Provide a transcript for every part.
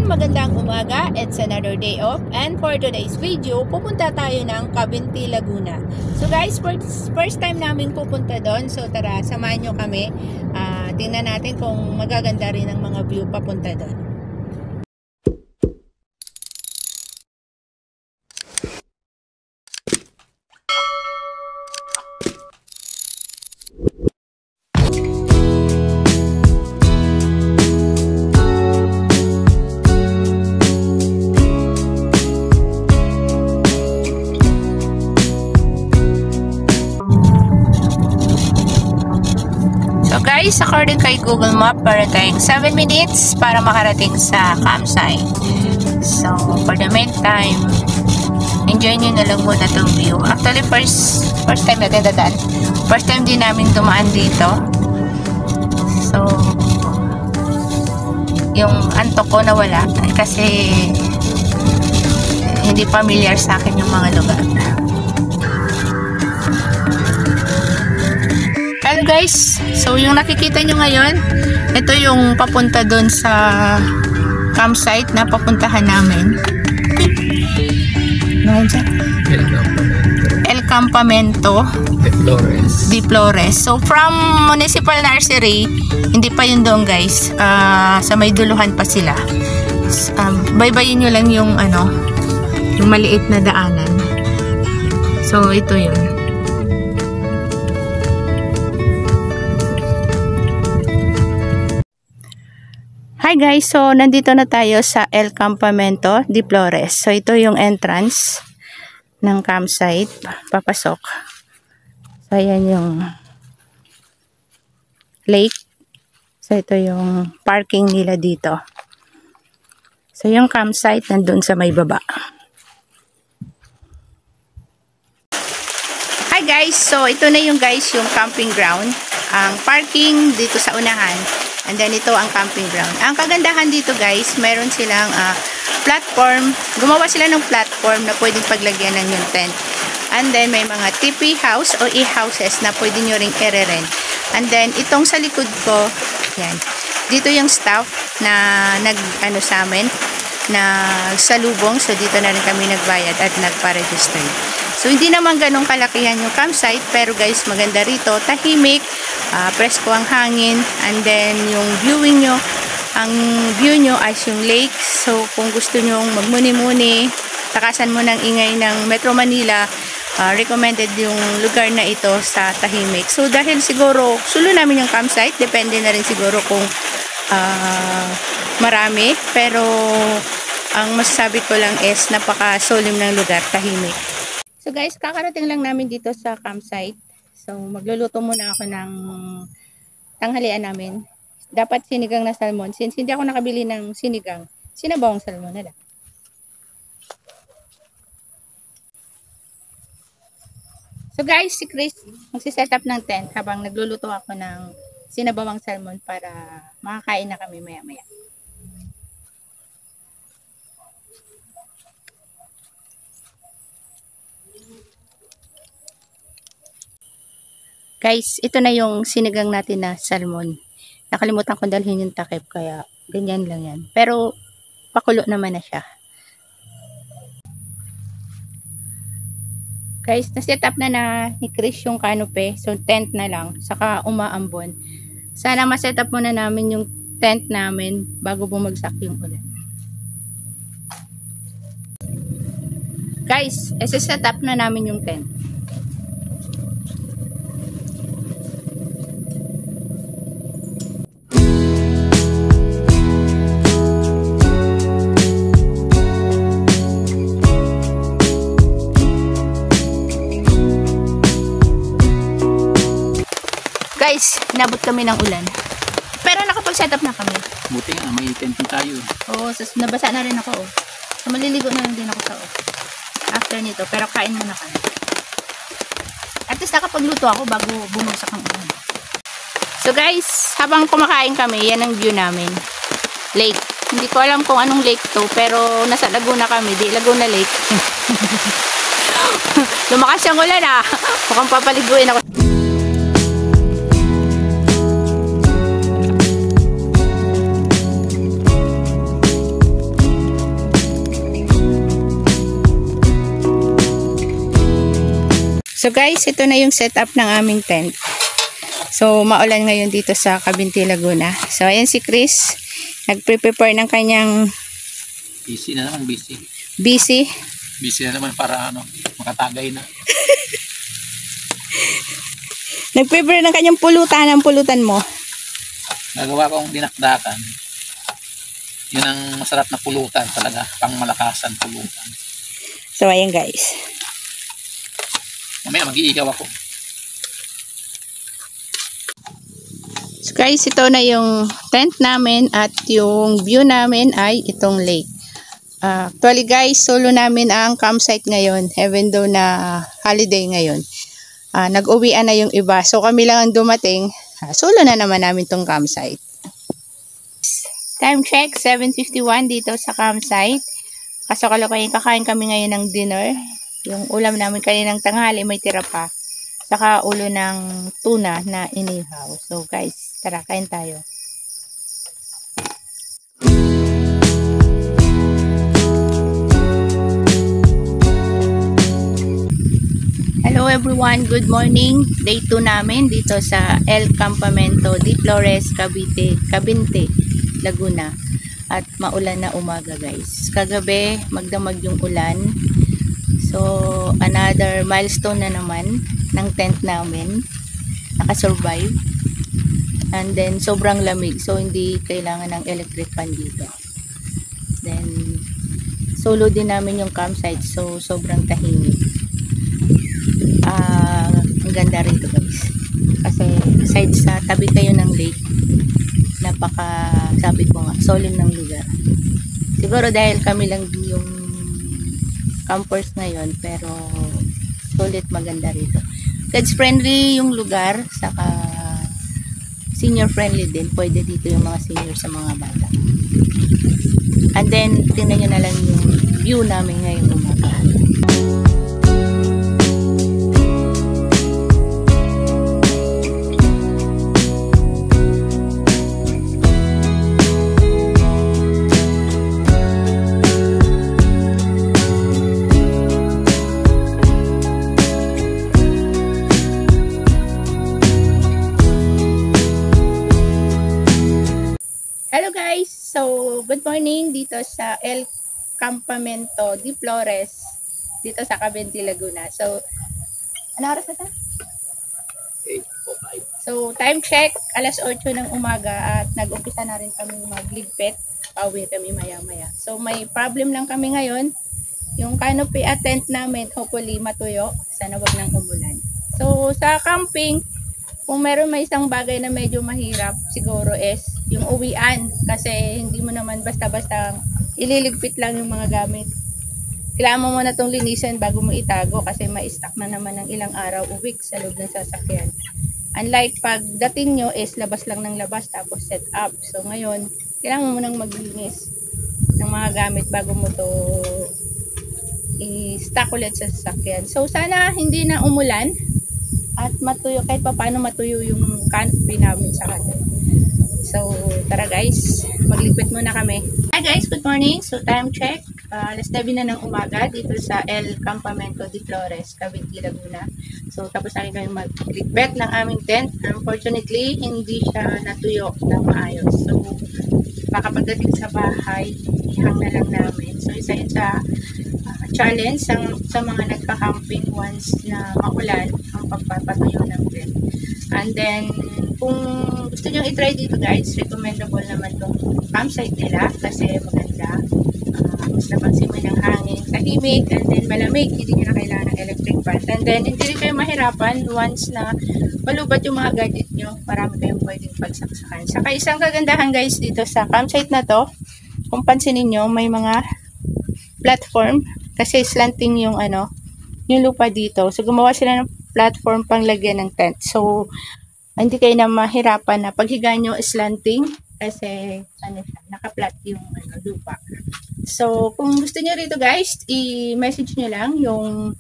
magandang umaga. It's another day off. And for today's video, pupunta tayo ng Cavinti, Laguna. So guys, first time namin pupunta doon. So tara, samahan nyo kami. Tingnan natin kung magaganda rin ang mga view papunta doon. Guys, according kay Google Map, para tayong 7 minutes para makarating sa campsite. So, for the meantime, enjoy nyo na lang muna itong view. Actually, first time natin dadaan. First time din namin dumaan dito. So, yung antok ko nawala kasi hindi familiar sa akin yung mga lugar. Hello guys, so yung nakikita nyo ngayon, ito yung papunta doon sa campsite na papuntahan namin. El Campamento de Flores. So from Municipal Nursery, hindi pa yun doon guys, sa may duluhan pa sila. Baybayin nyo lang yung yung maliit na daanan. So ito yun. Hi guys, so nandito na tayo sa El Campamento de Flores. So ito yung entrance ng campsite, papasok. So ayan yung lake. So ito yung parking nila dito. So yung campsite nandun sa may baba. Hi guys, so ito na yung yung camping ground. Ang parking dito sa unahan. And then ito ang camping ground. Ang kagandahan dito guys, meron silang platform. Gumawa sila ng platform na pwedeng paglagyan ng yung tent. And then may mga tipi house o e-houses na pwede nyo ring i-rent. And then itong sa likod ko, yan. Dito yung staff na sa amin, na salubong. So dito na rin kami nagbayad at nagpa-register. So hindi naman ganong kalakihan yung campsite, pero guys maganda rito, tahimik, presko ang hangin, and then yung viewing nyo, ang view nyo ay yung lake. So kung gusto nyo magmuni-muni, takasan mo ng ingay ng Metro Manila, recommended yung lugar na ito sa tahimik. So dahil siguro sulo namin yung campsite, depende na rin siguro kung marami, pero ang masasabi ko lang is napaka-solemn ng lugar, tahimik. So guys, kakarating lang namin dito sa campsite. So magluluto muna ako ng tanghalian namin. Dapat sinigang na salmon. Since hindi ako nakabili ng sinigang, sinabawang salmon na lang. So guys, si Chris magsiset up ng tent habang nagluluto ako ng sinabawang salmon para makakain na kami maya-maya. Guys, ito na yung sinigang natin na salmon. Nakalimutan ko dalhin yung takip, kaya ganyan lang yan. Pero, pakulo naman na siya. Guys, na-set up na ni Chris yung canopy. So, tent na lang. Saka umaambon. Sana ma-set up muna namin yung tent namin bago bumagsak yung ulan. Guys, set up na namin yung tent. Guys, inabot kami ng ulan. Pero nakapag-set up na kami. Buti nga, may tent tayo. Oo, nabasa na rin ako. So, maliligo na lang din ako sa after nito. Pero kain muna kami. At least nakapagluto ako bago bumagsak ang ulan. So guys, habang kumakain kami, yan ang view namin. Lake. Hindi ko alam kung anong lake to, pero nasa Laguna kami. Di Laguna Lake. Lumakas yung ulan Mukhang papaliguin ako. So guys, ito na yung setup ng aming tent. So maulan ngayon dito sa Cavinti, Laguna. So ayan si Chris, nagpe-prepare ng kanyang Busy na naman, busy. busy. Busy na naman para makatagay na. Nag-prepare ng kanyang pulutan. Ang pulutan mo. Nagawa kong dinakdakan. Yun ang masarap na pulutan talaga. Pangmalakasan pulutan. So ayan guys. Mamaya mag-iigaw ako. So guys, ito na yung tent namin at yung view namin ay itong lake. Actually guys, solo namin ang campsite ngayon, even though na holiday ngayon. Nag-uwian na yung iba. So kami lang ang dumating. Solo na naman namin tong campsite. Time check, 7:51 dito sa campsite. Kasakalokayin, kakain kami ngayon ng dinner. Yung ulam namin kaninang tanghali may tira pa. Saka ulo ng tuna na inihaw. So guys, tara, kain tayo. Hello everyone, good morning. Day 2 namin dito sa El Campamento de Flores, Cavinti, Laguna. At maulan na umaga guys. Kagabi, magdamag yung ulan. So, another milestone na naman ng tent namin. Nakasurvive. And then, sobrang lamig. So, hindi kailangan ng electric fan dito. Then, solo din namin yung campsite. So, sobrang tahimik. Ang ganda rito guys. Kasi, aside sa tabi kayo ng lake, sabi ko nga, solemn ng lugar. Siguro dahil kami lang yung campers ngayon, pero sulit, maganda rito. Kids friendly yung lugar, saka senior friendly din. Pwede dito yung mga senior sa mga bata. And then, tingnan nyo na lang yung view namin ngayong umaga. Hello guys! So, good morning dito sa El Campamento de Flores dito sa Cavinti, Laguna. So, ano oras na ta? 8:05. So, time check, alas 8 ng umaga at nag-umpisa na rin kami magligpit. Pauwi kami maya-maya. So, may problem lang kami ngayon. Yung canopy at tent namin, hopefully matuyo. Sana wag nang umulan. So, sa camping, kung meron may isang bagay na medyo mahirap, siguro is yung uwian. Kasi hindi mo naman basta-basta ililigpit lang yung mga gamit. Kailangan mo muna itong linisan bago mo itago kasi ma-stack na naman ng ilang araw o week sa loob ng sasakyan. Unlike pagdating nyo is labas lang ng labas tapos set up. So ngayon, kailangan mo munang maglinis ng mga gamit bago mo to i-stack ulit sa sasakyan. So sana hindi na umulan at matuyo, kahit pa paano matuyo yung canopy namin sa kanila. So, tara guys, maglipit muna kami. Hi guys, good morning. So, time check. Alas 9 na ng umaga dito sa El Campamento de Flores, Cavinti, Laguna. So, tapos na rin kami maglipit ng aming tent. Unfortunately, hindi siya natuyo ng maayos. So, baka pagdating sa bahay, ihang na lang namin. So, isa yun sa challenge sa mga nagka-camping once na maulan ang pagpapatuyo ng tent. And then, kung gusto nyo i-try dito guys, recommendable naman itong campsite nila kasi maganda. Mas napansin mo ng hangin, tahimik, and then malamig, hindi nyo na kailangan ng electric fan. And then, hindi rin kayo mahirapan once na malubat yung mga gadget nyo, marami kayong pwedeng pagsaksakan. Saka isang kagandahan guys dito sa campsite na to, kung pansinin nyo, may mga platform kasi slanting yung yung lupa dito. So, gumawa sila ng platform pang lagyan ng tent. So, hindi kayo na mahirapan na paghiga nyo slanting kasi naka-flat yung lupa. So, kung gusto nyo rito guys, i-message nyo lang yung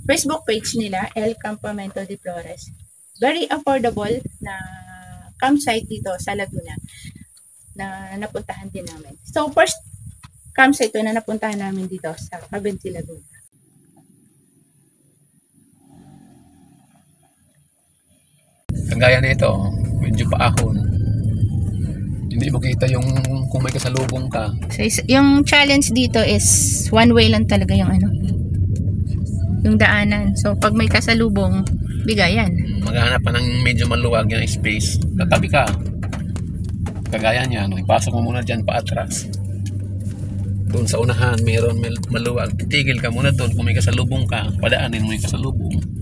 Facebook page nila, El Campamento de Flores. Very affordable na campsite dito sa Laguna na napuntahan din namin. So, first campsite na napuntahan namin dito sa Cavinti, Laguna. Kagaya nito, medyo paahon. Hindi mo kita yung kung may kasalubong ka. So, yung challenge dito is one way lang talaga yung ano, yung daanan. So, pag may kasalubong, bigayan. Maghanap pa ng medyo maluwag yung space. Tatabi ka. Kagaya niya, no? Ipasok mo muna dyan paatras. Doon sa unahan, mayroon maluwag. Titigil ka muna doon kung may kasalubong ka. Padaanin mo yung kasalubong.